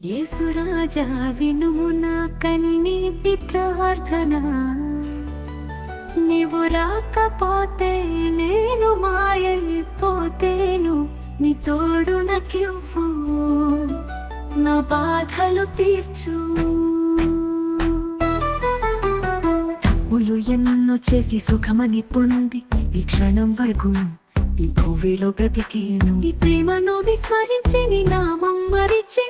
యేసురాజా వినుము నా కన్నీటి ప్రార్థన, నీవు రాకపోతే నేను మాయైపోతేను, నీ తోడు నాకివ్వు, నా బాధలు తీర్చు. తప్పులు ఎన్నో చేసి సుఖమని పొంది ఈ క్షణం వరకు ఈ భూమిలో బ్రతికేను. నీ ప్రేమను విస్మరించి నీ నామం మరిచి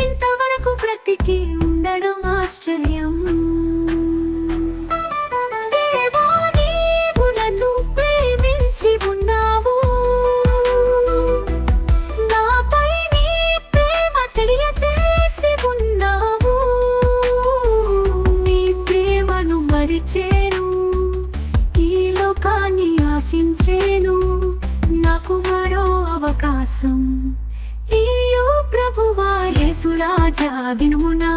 ఇంతవరకు బ్రతికి ఉండడం ఆశ్చర్యం. దేవా, నీవు నన్ను ప్రేమించి ఉన్నావు, నాపై నీ ప్రేమ తెలియజేసి ఉన్నావు. నీ ప్రేమను మరిచేను, ఈ లోకాన్ని ఆశించేను, నాకు మరో అవకాశం ఇయ్యు ప్రభువా. యేసురాజా వినుము నా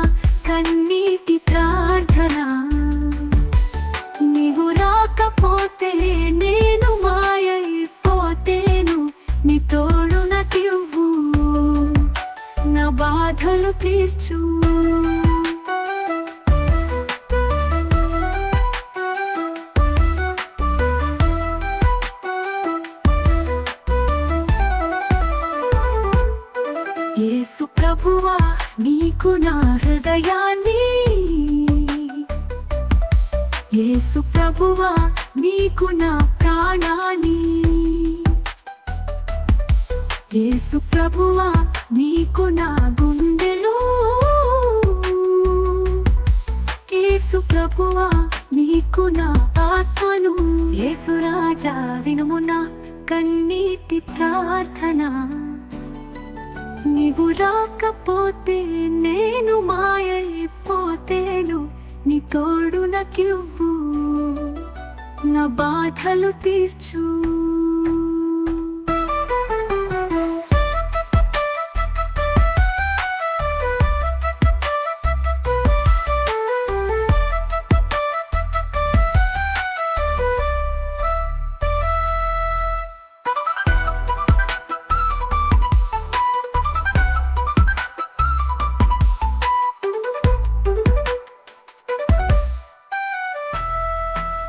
కన్నీటి ప్రార్థన, నీవు రాకపోతే నేను మాయైపోతేను, నీ తోడు నాకివ్వు, నా బాధలు తీర్చు. యేసు ప్రభువా, నీకు నా హృదయాన్ని, యేసు ప్రభువా, నీకు నా ప్రాణాన్ని, యేసు ప్రభువా, నీకు నా గుండెలు, యేసు ప్రభువా, నీకు నా ఆత్మను. యేసురాజా వినుము నా కన్నీటి ప్రార్థన, నీవు రాకపోతే నేను మాయైపోతేను, నీ తోడు నాకివ్వు, నా బాధలు తీర్చు.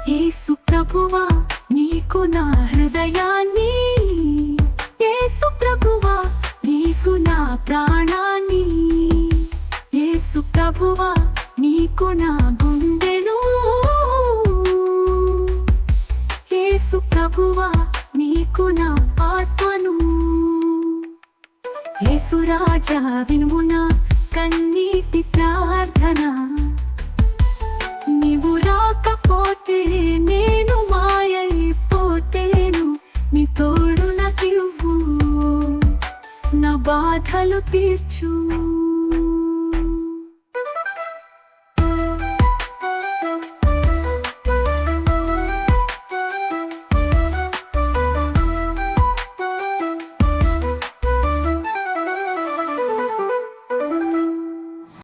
యేసు ప్రభువా, నీకు నా హృదయాన్ని, యేసు ప్రభువా, నీకు నా ప్రాణాన్ని, యేసు ప్రభువా, నీకు నా గుండెను, యేసు ప్రభువా, నీకు నా ఆత్మను. యేసురాజా వినుము నా కన్నీటి ప్రార్థన, నీవు రాకపోతే నేను మాయైపోతేను, నీ తోడు నాకివ్వు, నా బాధలు తీర్చు.